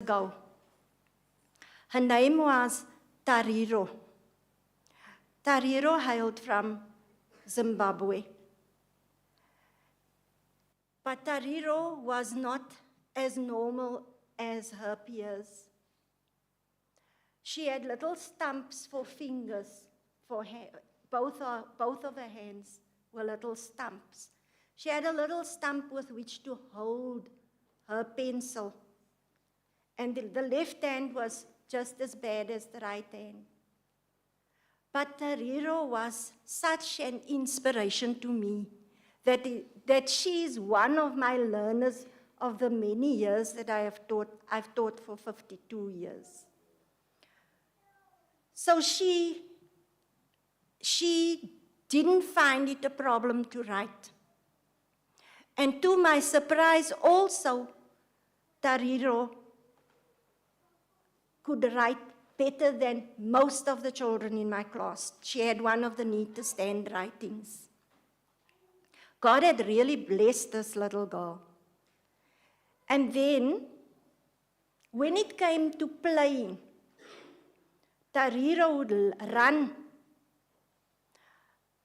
ago. Her name was Tariro. Tariro hailed from Zimbabwe. But Tariro was not as normal as her peers. She had little stumps for fingers, both of her hands were little stumps. She had a little stump with which to hold her pencil. And the left hand was just as bad as the right hand. But Tariro was such an inspiration to me that she is one of my learners of the many years that I've taught for 52 years. So she didn't find it a problem to write. And to my surprise also, Tariro could write better than most of the children in my class. She had one of the neatest handwritings. God had really blessed this little girl. And then, when it came to playing, Tariro would run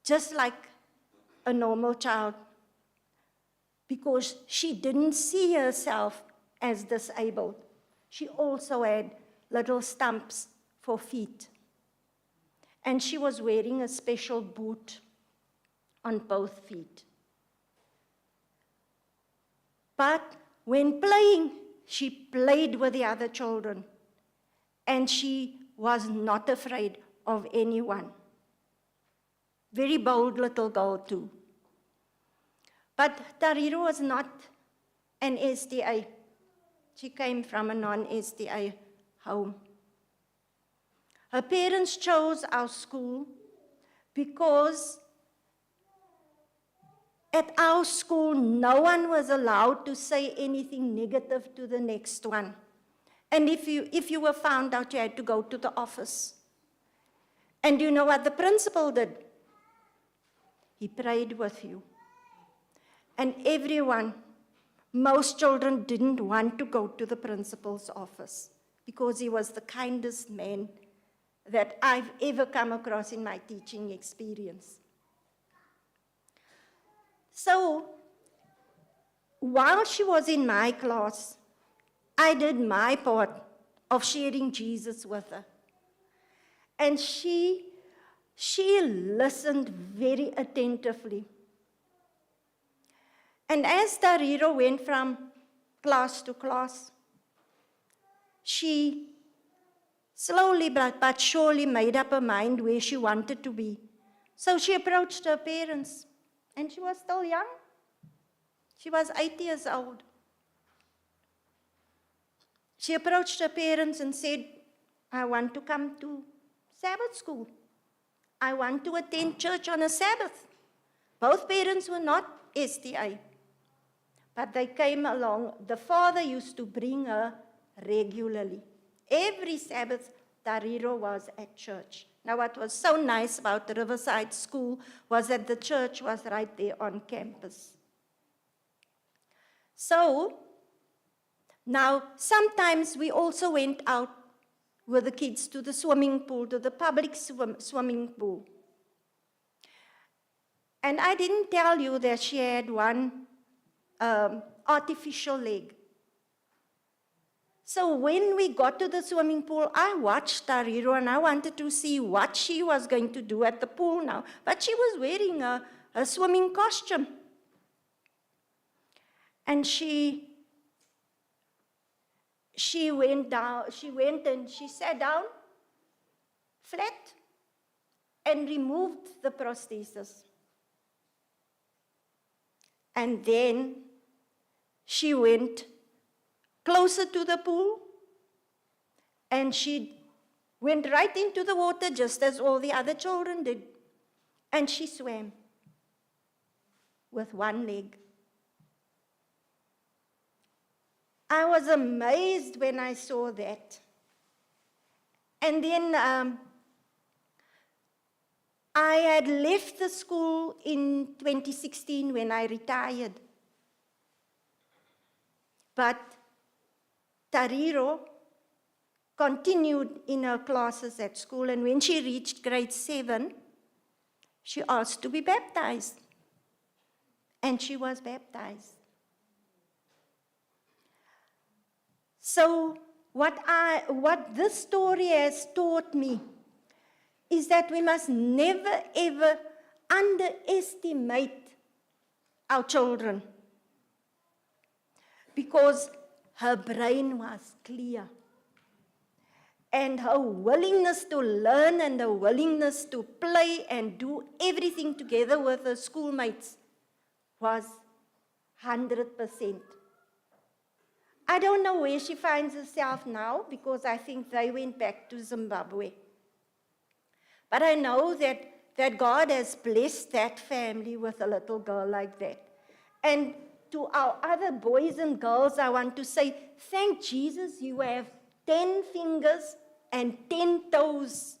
just like a normal child because she didn't see herself as disabled. She also had little stumps for feet. And she was wearing a special boot on both feet. But when playing, she played with the other children, and she was not afraid of anyone. Very bold little girl too. But Tariro was not an SDA. She came from a non-SDA home. Her parents chose our school because at our school, no one was allowed to say anything negative to the next one. And if you were found out, you had to go to the office. And you know what the principal did? He prayed with you. And everyone, most children didn't want to go to the principal's office because he was the kindest man that I've ever come across in my teaching experience. So, while she was in my class, I did my part of sharing Jesus with her. And she listened very attentively. And as Tariro went from class to class, she slowly but surely made up her mind where she wanted to be. So she approached her parents, and she was still young. She was 8 years old. She approached her parents and said, I want to come to Sabbath school. I want to attend church on a Sabbath. Both parents were not SDA, but they came along. The father used to bring her regularly. Every Sabbath, Tariro was at church. Now, what was so nice about the Riverside School was that the church was right there on campus. So, now, sometimes we also went out with the kids to the swimming pool, to the public swimming pool. And I didn't tell you that she had one artificial leg. So when we got to the swimming pool, I watched Tariro and I wanted to see what she was going to do at the pool now. But she was wearing a swimming costume. And she went and she sat down flat and removed the prosthesis. And then she went closer to the pool, and she went right into the water just as all the other children did. And she swam with one leg. I was amazed when I saw that. And then I had left the school in 2016 when I retired. But Tariro continued in her classes at school, and when she reached grade 7, she asked to be baptized. And she was baptized. So what this story has taught me is that we must never ever underestimate our children, because her brain was clear. And her willingness to learn and the willingness to play and do everything together with her schoolmates was 100%. I don't know where she finds herself now, because I think they went back to Zimbabwe. But I know that God has blessed that family with a little girl like that. And to our other boys and girls, I want to say, thank Jesus you have 10 fingers and 10 toes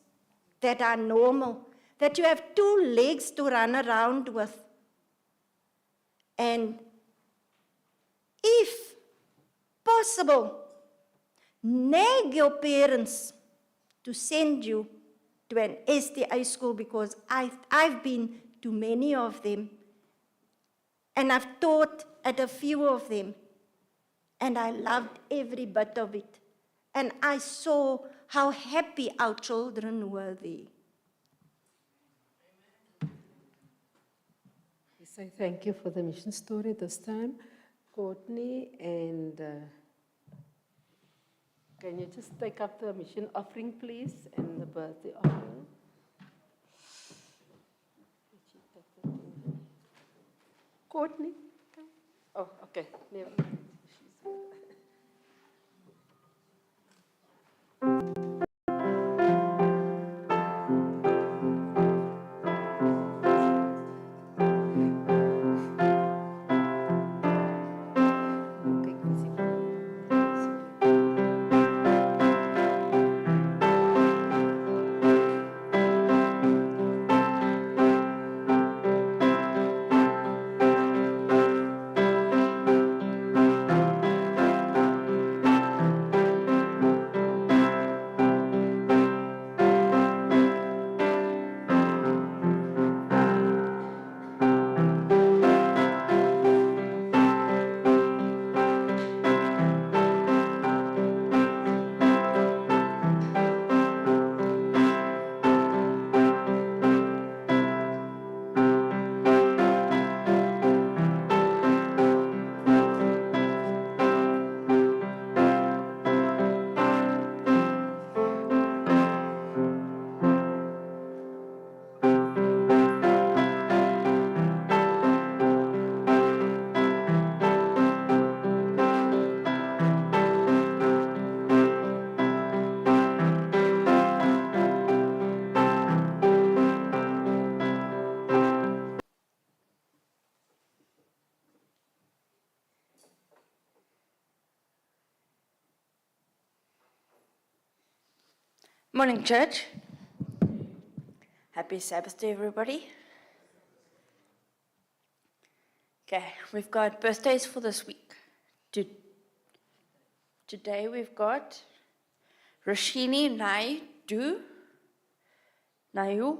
that are normal, that you have 2 legs to run around with. And if possible, nag your parents to send you to an SDA school, because I've been to many of them, and I've taught at a few of them, and I loved every bit of it. And I saw how happy our children were there. We say thank you for the mission story this time, Courtney, and can you just take up the mission offering, please, and the birthday offering? Courtney? Oh, okay. Never mind. Morning, church. Happy Sabbath to everybody. Okay, we've got birthdays for this week. Today we've got Roshini Nayu,